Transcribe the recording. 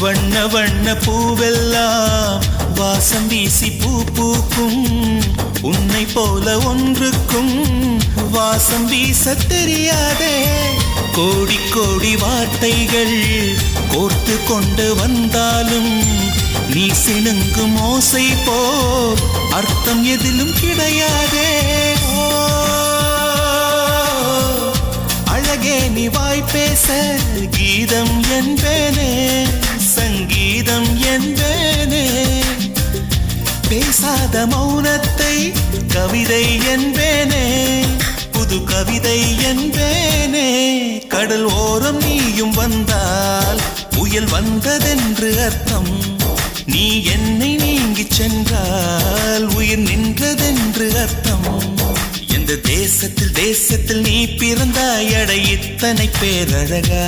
வண்ண வண்ண பூவெல்லாம் வாசம் வீசி பூ பூக்கும். உன்னை போல ஒன்றுக்கும் வாசம் வீச தெரியாதே. கோடி கோடி வார்த்தைகள் கோர்த்து கொண்டு வந்தாலும் நீ சிணுங்கும் ஓசை போல் அர்த்தம் எதிலும் கிடையாதே. அழகே நீ வாய் பேச கீதம் என்பேனே, சங்கீதம் என்பேனே. பேசாத மௌனத்தை கவிதை என்பேனே, புது கவிதை என்பேனே. கடல் ஓரம் நீயும் வந்தால் புயல் வந்ததென்று அர்த்தம். நீ என்னை நீங்கி சென்றால் உயிர் நின்றதென்று அர்த்தம். எந்த தேசத்தில் தேசத்தில் நீ பிறந்தாய் அட இத்தனை பேரழகா.